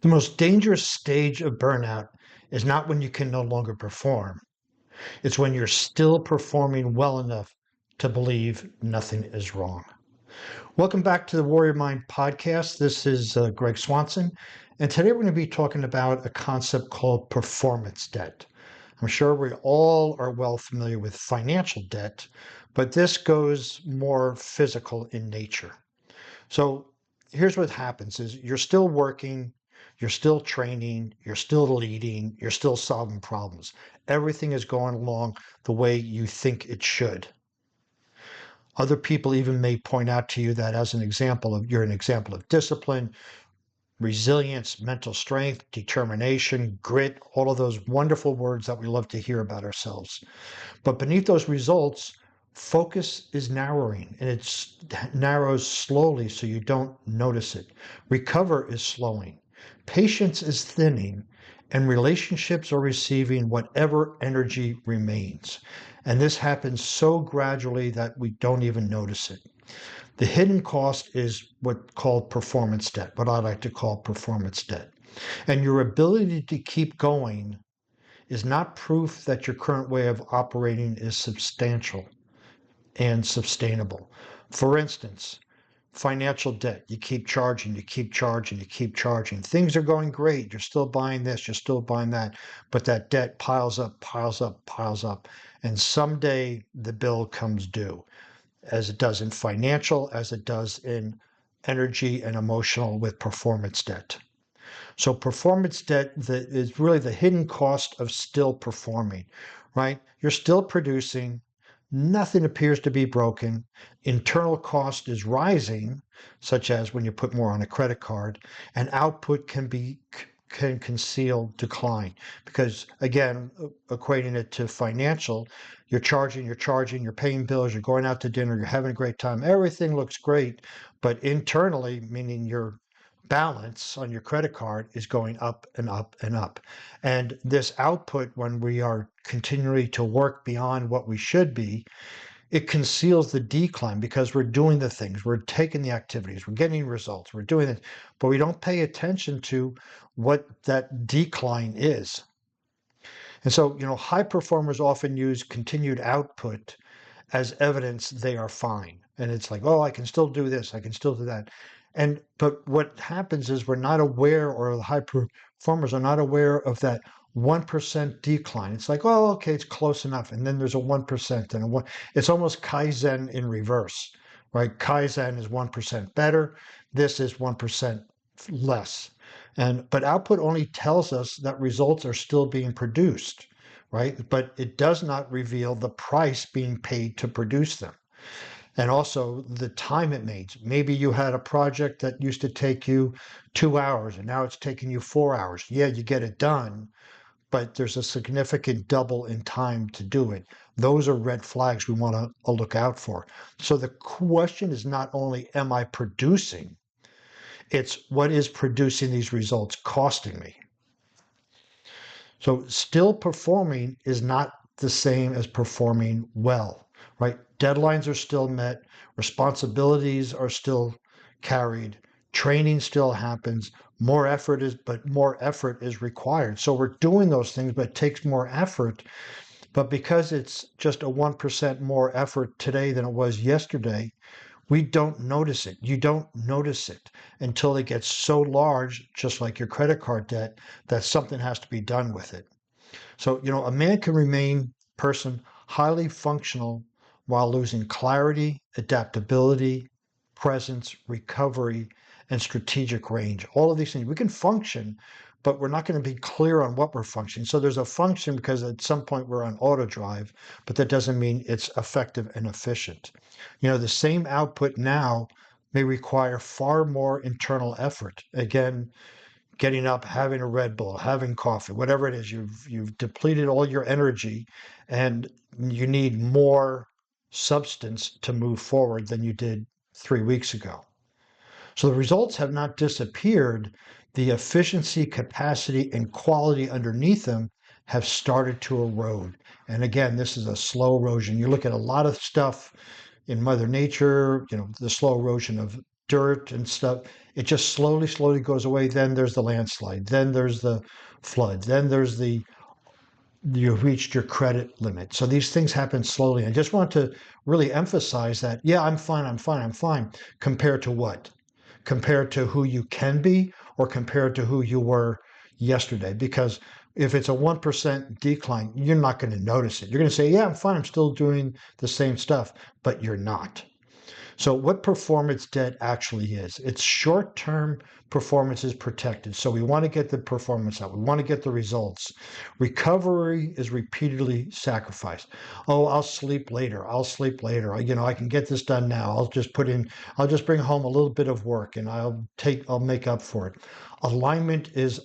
The most dangerous stage of burnout is not when you can no longer perform. It's when you're still performing well enough to believe nothing is wrong. Welcome back to the Warrior Mind podcast. This is Greg Swanson, and today we're going to be talking about a concept called performance debt. I'm sure we all are well familiar with financial debt, but this goes more physical in nature. So here's what happens is you're still working, you're still training, you're still leading, you're still solving problems. Everything is going along the way you think it should. Other people even may point out to you that as an example of you're an example of discipline, resilience, mental strength, determination, grit, all of those wonderful words that we love to hear about ourselves. But beneath those results, focus is narrowing, and it narrows slowly so you don't notice it. Recover is slowing. Patience is thinning, and relationships are receiving whatever energy remains. And this happens so gradually that we don't even notice it. The hidden cost is what's called performance debt, what I like to call performance debt. And your ability to keep going is not proof that your current way of operating is substantial and sustainable. For instance, financial debt. You keep charging, you keep charging, you keep charging. Things are going great. You're still buying this, you're still buying that, but that debt piles up, piles up, piles up. And someday the bill comes due, as it does in financial, as it does in energy and emotional with performance debt. So performance debt is really the hidden cost of still performing, right? You're still producing. Nothing appears to be broken. Internal cost is rising, such as when you put more on a credit card, and output can conceal decline. Because again, equating it to financial, you're charging, you're paying bills, you're going out to dinner, you're having a great time. Everything looks great, but internally, meaning your balance on your credit card is going up and up and up. And this output, when we are continuing to work beyond what we should be, it conceals the decline because we're doing the things, we're taking the activities, we're getting results, we're doing it, but we don't pay attention to what that decline is. And so, high performers often use continued output as evidence they are fine. And it's like, oh, I can still do this, I can still do that. But what happens is we're not aware, or the high performers are not aware of that 1% decline. It's like, oh, okay, it's close enough. And then there's a 1% and a one. It's almost Kaizen in reverse, right? Kaizen is 1% better. This is 1% less. But output only tells us that results are still being produced, right? But it does not reveal the price being paid to produce them. And also the time it makes. Maybe you had a project that used to take you 2 hours and now it's taking you 4 hours. Yeah, you get it done, but there's a significant double in time to do it. Those are red flags we want to look out for. So the question is not only am I producing, it's what is producing these results costing me. So still performing is not the same as performing well, right? Deadlines are still met, responsibilities are still carried, training still happens, more effort is required. So we're doing those things, but it takes more effort. But because it's just a 1% more effort today than it was yesterday, we don't notice it. You don't notice it until it gets so large, just like your credit card debt, that something has to be done with it. So, a man can remain person highly functional while losing clarity, adaptability, presence, recovery, and strategic range. All of these things. We can function, but we're not going to be clear on what we're functioning. So there's a function because at some point we're on auto drive, but that doesn't mean it's effective and efficient. The same output now may require far more internal effort. Again, getting up, having a Red Bull, having coffee, whatever it is, you've depleted all your energy and you need more substance to move forward than you did 3 weeks ago. So the results have not disappeared. The efficiency, capacity, and quality underneath them have started to erode. And again, this is a slow erosion. You look at a lot of stuff in Mother Nature, the slow erosion of dirt and stuff, it just slowly goes away. Then there's the landslide. Then there's the flood. Then there's you reached your credit limit. So these things happen slowly. I just want to really emphasize that, yeah, I'm fine, I'm fine, I'm fine. Compared to what? Compared to who you can be, or compared to who you were yesterday? Because if it's a 1% decline, you're not going to notice it. You're going to say, yeah, I'm fine, I'm still doing the same stuff, but you're not. So what performance debt actually is, it's short-term performance is protected. So we want to get the performance out. We want to get the results. Recovery is repeatedly sacrificed. Oh, I'll sleep later. I'll sleep later. I can get this done now. I'll just bring home a little bit of work and I'll make up for it. Alignment is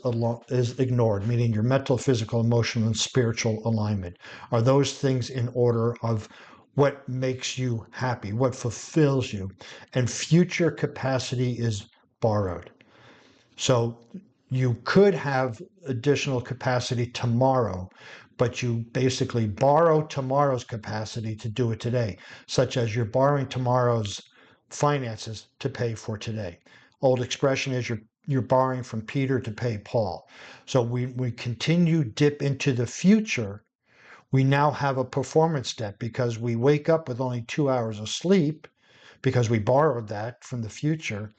ignored, meaning your mental, physical, emotional, and spiritual alignment. Are those things in order of what makes you happy, what fulfills you? And future capacity is borrowed. So you could have additional capacity tomorrow, but you basically borrow tomorrow's capacity to do it today, such as you're borrowing tomorrow's finances to pay for today. Old expression is you're borrowing from Peter to pay Paul. So we continue dip into the future. We now have a performance debt because we wake up with only 2 hours of sleep because we borrowed that from the future.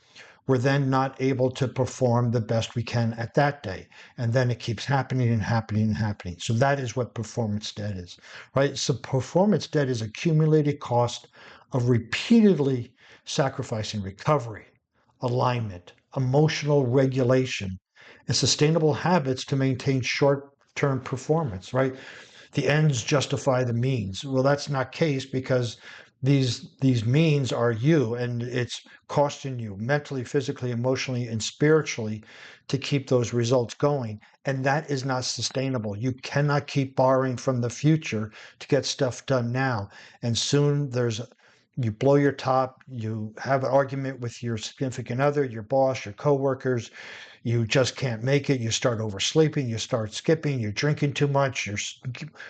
We're then not able to perform the best we can at that day. And then it keeps happening and happening and happening. So that is what performance debt is, right? So performance debt is accumulated cost of repeatedly sacrificing recovery, alignment, emotional regulation, and sustainable habits to maintain short-term performance, right? The ends justify the means. Well, that's not case because these means are you, and it's costing you mentally, physically, emotionally, and spiritually to keep those results going. And that is not sustainable. You cannot keep borrowing from the future to get stuff done now. And soon you blow your top, you have an argument with your significant other, your boss, your coworkers, you just can't make it. You start oversleeping, you start skipping, you're drinking too much,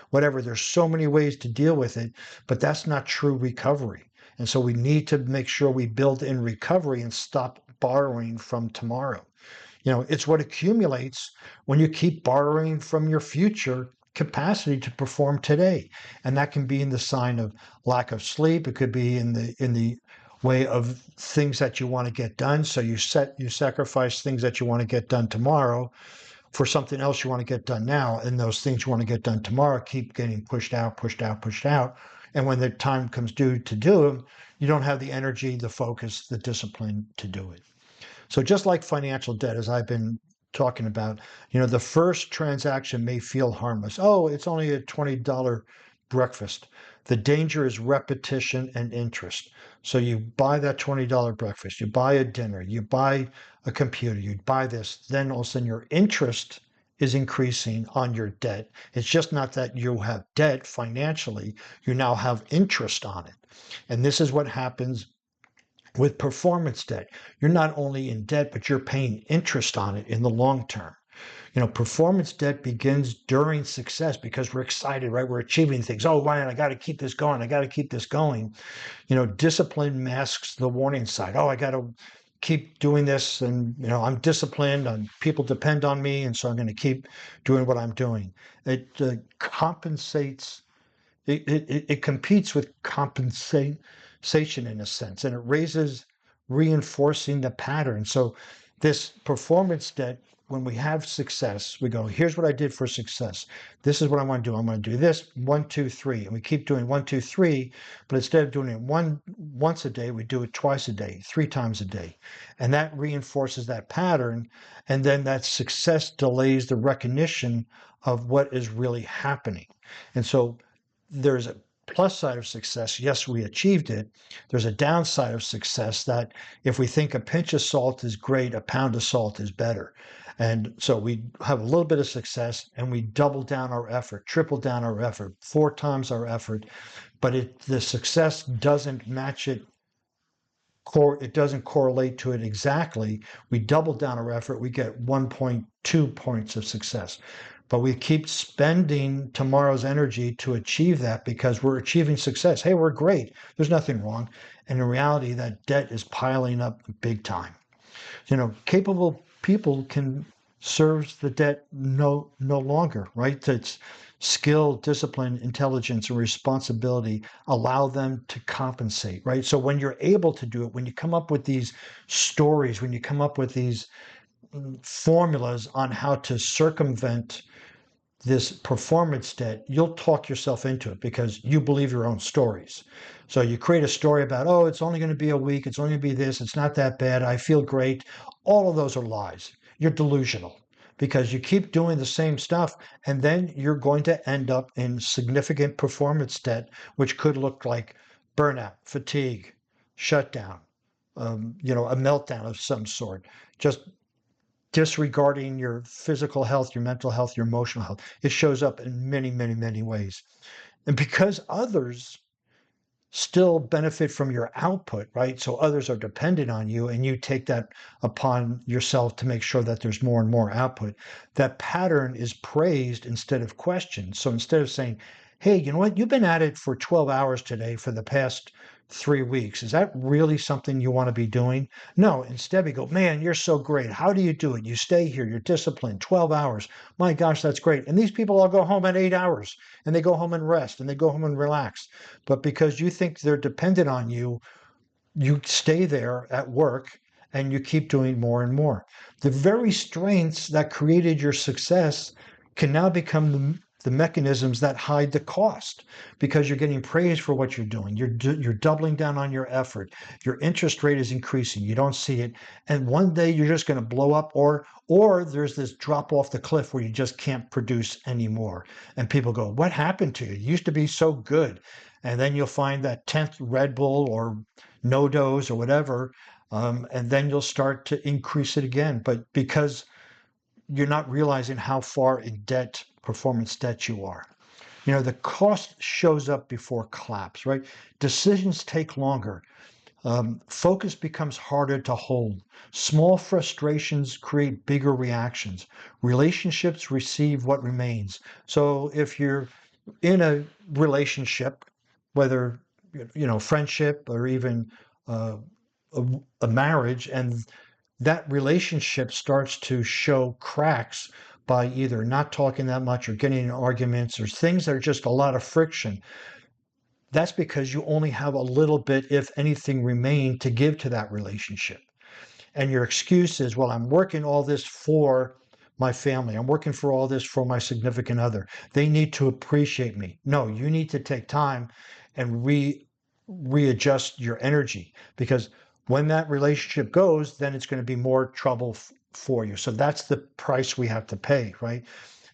whatever. There's so many ways to deal with it, but that's not true recovery. And so we need to make sure we build in recovery and stop borrowing from tomorrow. It's what accumulates when you keep borrowing from your future capacity to perform today. And that can be in the sign of lack of sleep. It could be in the way of things that you want to get done. So you sacrifice things that you want to get done tomorrow for something else you want to get done now. And those things you want to get done tomorrow keep getting pushed out, pushed out, pushed out. And when the time comes due to do them, you don't have the energy, the focus, the discipline to do it. So just like financial debt, as I've been talking about, the first transaction may feel harmless. Oh, it's only a $20 breakfast. The danger is repetition and interest. So you buy that $20 breakfast, you buy a dinner, you buy a computer, you buy this, then all of a sudden your interest is increasing on your debt. It's just not that you have debt financially, you now have interest on it. And this is what happens with performance debt. You're not only in debt, but you're paying interest on it in the long term. Performance debt begins during success because we're excited, right? We're achieving things. Oh, man, I got to keep this going. I got to keep this going. Discipline masks the warning sign. Oh, I got to keep doing this. And, I'm disciplined and people depend on me. And so I'm going to keep doing what I'm doing. It compensates. It competes with compensation in a sense, and it raises reinforcing the pattern. So this performance debt, when we have success, we go, here's what I did for success. This is what I want to do. I'm going to do this, 1, 2, 3. And we keep doing 1, 2, 3, but instead of doing it once a day, we do it twice a day, 3 times a day. And that reinforces that pattern. And then that success delays the recognition of what is really happening. And so there's a plus side of success. Yes, we achieved it. There's a downside of success that if we think a pinch of salt is great, a pound of salt is better. And so we have a little bit of success and we double down our effort, triple down our effort, 4 times our effort, but the success doesn't match it. It doesn't correlate to it exactly. We double down our effort, we get 1.2 points of success. But we keep spending tomorrow's energy to achieve that because we're achieving success. Hey, we're great. There's nothing wrong. And in reality, that debt is piling up big time. Capable people can serve the debt no longer, right? It's skill, discipline, intelligence, and responsibility allow them to compensate, right? So when you're able to do it, when you come up with these stories, when you come up with these formulas on how to circumvent this performance debt, you'll talk yourself into it because you believe your own stories. So you create a story about, oh, it's only going to be a week, it's only going to be this, it's not that bad, I feel great. All of those are lies. You're delusional because you keep doing the same stuff, and then you're going to end up in significant performance debt, which could look like burnout, fatigue, shutdown, a meltdown of some sort. Just disregarding your physical health, your mental health, your emotional health. It shows up in many, many, many ways. And because others still benefit from your output, right? So others are dependent on you and you take that upon yourself to make sure that there's more and more output. That pattern is praised instead of questioned. So instead of saying, hey, you know what? You've been at it for 12 hours today for the past 3 weeks. Is that really something you want to be doing? No, instead we go, man, you're so great. How do you do it? You stay here, you're disciplined, 12 hours. My gosh, that's great. And these people all go home at 8 hours and they go home and rest and they go home and relax. But because you think they're dependent on you, you stay there at work and you keep doing more and more. The very strengths that created your success can now become the mechanisms that hide the cost because you're getting praised for what you're doing. You're doubling down on your effort. Your interest rate is increasing. You don't see it. And one day you're just going to blow up or there's this drop off the cliff where you just can't produce anymore. And people go, what happened to you? You used to be so good. And then you'll find that 10th Red Bull or no dose or whatever, and then you'll start to increase it again. But because you're not realizing how far in debt, performance debt you are. The cost shows up before collapse, right? Decisions take longer. Focus becomes harder to hold. Small frustrations create bigger reactions. Relationships receive what remains. So if you're in a relationship, whether friendship or even uh, a marriage, and that relationship starts to show cracks by either not talking that much or getting in arguments or things that are just a lot of friction, that's because you only have a little bit, if anything, remain to give to that relationship. And your excuse is, well, I'm working all this for my family. I'm working for all this for my significant other. They need to appreciate me. No, you need to take time and readjust your energy because when that relationship goes, then it's going to be more trouble for you. So that's the price we have to pay, right?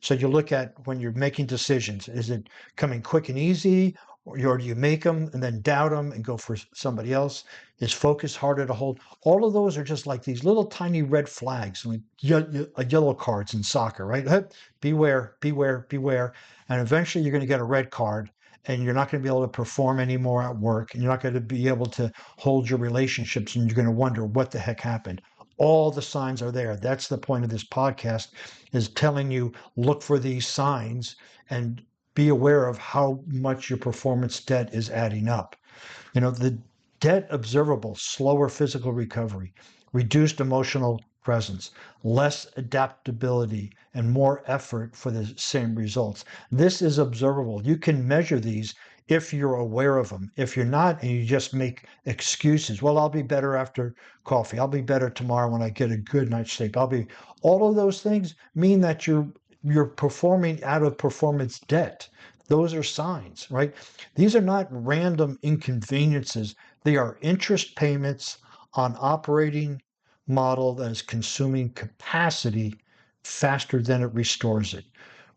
So you look at when you're making decisions, is it coming quick and easy? Or do you make them and then doubt them and go for somebody else? Is focus harder to hold? All of those are just like these little tiny red flags, like yellow cards in soccer, right? Beware, beware, beware. And eventually you're going to get a red card and you're not going to be able to perform anymore at work and you're not going to be able to hold your relationships and you're going to wonder what the heck happened. All the signs are there. That's the point of this podcast, is telling you, look for these signs and be aware of how much your performance debt is adding up. The debt observable, slower physical recovery, reduced emotional presence, less adaptability, and more effort for the same results. This is observable. You can measure these if you're aware of them. If you're not and you just make excuses, well, I'll be better after coffee. I'll be better tomorrow when I get a good night's sleep. All of those things mean that you're performing out of performance debt. Those are signs, right? These are not random inconveniences. They are interest payments on operating model that is consuming capacity faster than it restores it,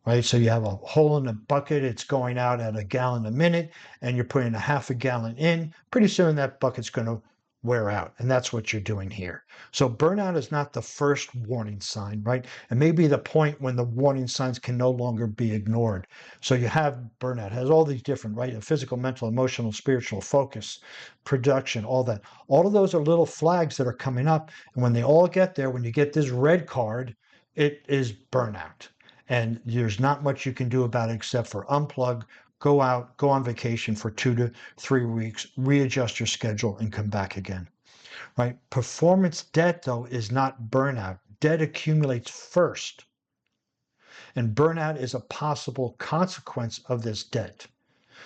right? So you have a hole in the bucket, it's going out at a gallon a minute, and you're putting a half a gallon in. Pretty soon that bucket's going to wear out. And that's what you're doing here. So burnout is not the first warning sign, right? It may be the point when the warning signs can no longer be ignored. So you have burnout, it has all these different, right? A physical, mental, emotional, spiritual, focus, production, all that. All of those are little flags that are coming up. And when they all get there, when you get this red card, it is burnout. And there's not much you can do about it except for unplug, go out, go on vacation for 2 to 3 weeks, readjust your schedule, and come back again. Right? Performance debt, though, is not burnout. Debt accumulates first, and burnout is a possible consequence of this debt.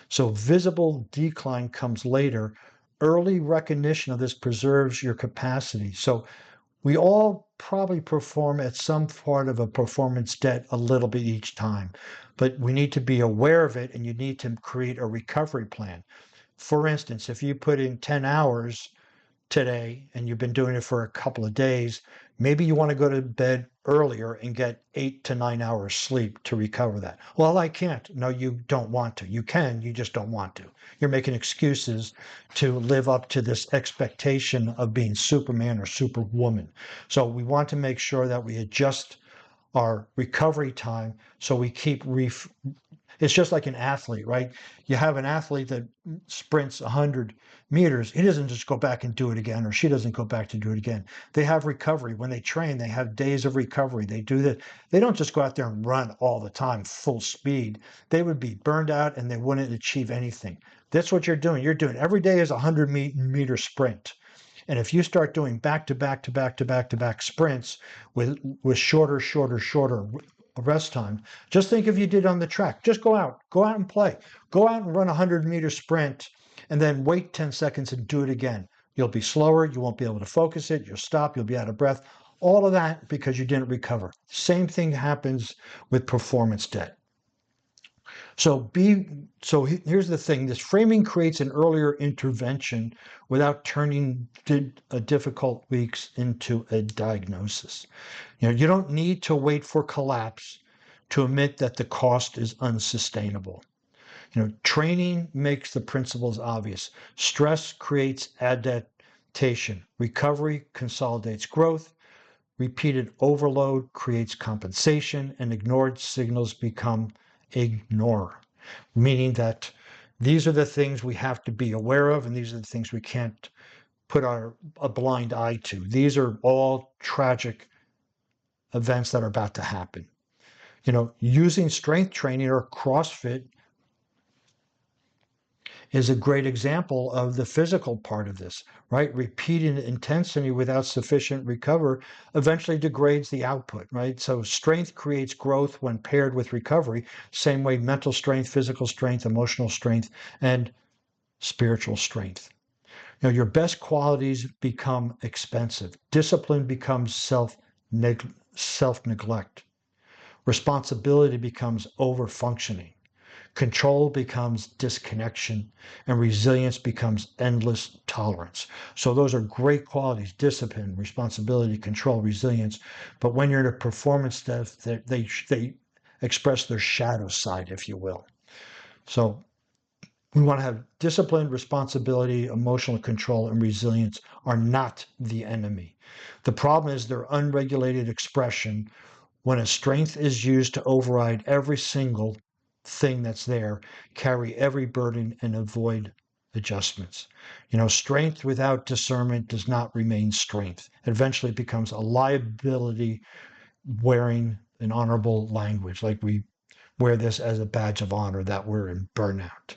So visible decline comes later. Early recognition of this preserves your capacity. So we all probably perform at some part of a performance debt a little bit each time, but we need to be aware of it, and you need to create a recovery plan. For instance, if you put in 10 hours today and you've been doing it for a couple of days, maybe you want to go to bed earlier and get 8 to 9 hours sleep to recover that. Well, I can't. No, you don't want to. You can, you just don't want to. You're making excuses to live up to this expectation of being Superman or Superwoman. So we want to make sure that we adjust our recovery time so we keep it's just like an athlete, right? You have an athlete that sprints 100 meters. He doesn't just go back and do it again, or she doesn't go back to do it again. They have recovery. When they train, they have days of recovery. They do that. They don't just go out there and run all the time, full speed. They would be burned out and they wouldn't achieve anything. That's what you're doing. You're doing every day is a 100-meter sprint. And if you start doing back to back to back to back to back sprints with shorter rest time, just think if you did on the track. Just go out and play. Go out and run a 100-meter sprint and then wait 10 seconds and do it again. You'll be slower. You won't be able to focus it. You'll stop. You'll be out of breath. All of that because you didn't recover. Same thing happens with performance debt. So here's the thing. This framing creates an earlier intervention without turning difficult weeks into a diagnosis. You don't need to wait for collapse to admit that the cost is unsustainable. Training makes the principles obvious. Stress creates adaptation. Recovery consolidates growth. Repeated overload creates compensation, and ignored signals become ignore, meaning that these are the things we have to be aware of, and these are the things we can't put a blind eye to. These are all tragic events that are about to happen. Using strength training or CrossFit is a great example of the physical part of this, right? Repeating intensity without sufficient recover eventually degrades the output, right? So strength creates growth when paired with recovery, same way mental strength, physical strength, emotional strength, and spiritual strength. Your best qualities become expensive. Discipline becomes self-neglect. Responsibility becomes over-functioning. Control becomes disconnection, and resilience becomes endless tolerance. So those are great qualities: discipline, responsibility, control, resilience. But when you're in a performance debt, they express their shadow side, if you will. So we want to have discipline, responsibility, emotional control, and resilience are not the enemy. The problem is their unregulated expression when a strength is used to override every single thing that's there, carry every burden, and avoid adjustments. Strength without discernment does not remain strength. It eventually becomes a liability wearing an honorable language, like we wear this as a badge of honor that we're in burnout.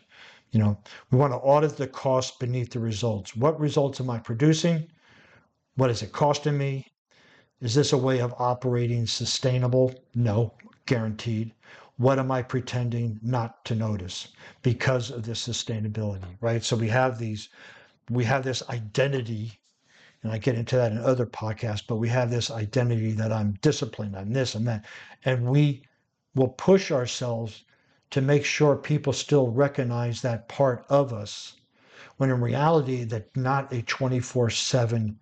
We want to audit the cost beneath the results. What results am I producing? What is it costing me? Is this a way of operating sustainable? No, guaranteed. What am I pretending not to notice because of this sustainability, right? So we have this identity, and I get into that in other podcasts, but we have this identity that I'm disciplined, I'm this and that, and we will push ourselves to make sure people still recognize that part of us, when in reality that's not a 24/7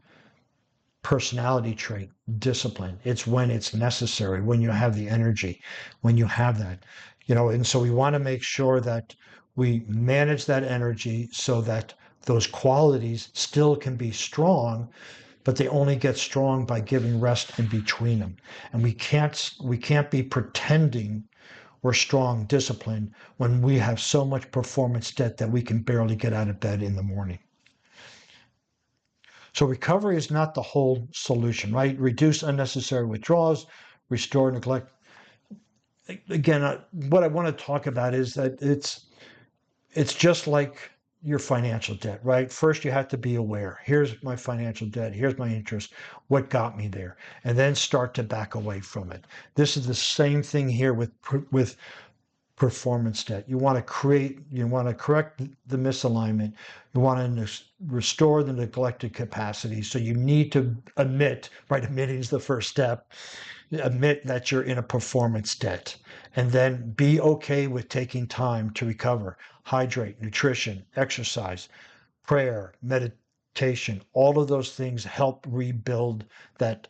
personality trait, discipline. It's when it's necessary, when you have the energy, when you have that, and so we want to make sure that we manage that energy so that those qualities still can be strong, but they only get strong by giving rest in between them. And we can't be pretending we're strong, disciplined when we have so much performance debt that we can barely get out of bed in the morning. So recovery is not the whole solution, right? Reduce unnecessary withdrawals, restore neglect. Again, what I want to talk about is that It's just like your financial debt, right? First, you have to be aware. Here's my financial debt. Here's my interest. What got me there? And then start to back away from it. This is the same thing here with performance debt. You want to correct the misalignment. You want to restore the neglected capacity. So you need to admit, right? Admitting is the first step. Admit that you're in a performance debt, and then be okay with taking time to recover. Hydrate, nutrition, exercise, prayer, meditation, all of those things help rebuild that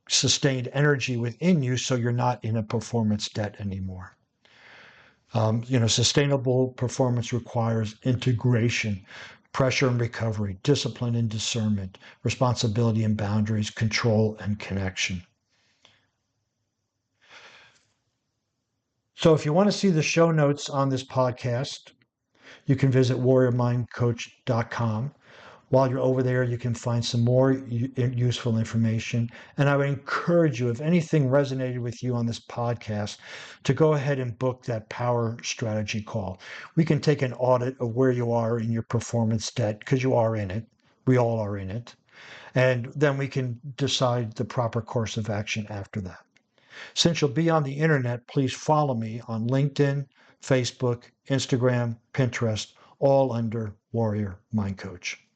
sustained energy within you so you're not in a performance debt anymore. Sustainable performance requires integration, pressure and recovery, discipline and discernment, responsibility and boundaries, control and connection. So if you want to see the show notes on this podcast, you can visit warriormindcoach.com. While you're over there, you can find some more useful information. And I would encourage you, if anything resonated with you on this podcast, to go ahead and book that power strategy call. We can take an audit of where you are in your performance debt, because you are in it. We all are in it. And then we can decide the proper course of action after that. Since you'll be on the internet, please follow me on LinkedIn, Facebook, Instagram, Pinterest, all under Warrior Mind Coach.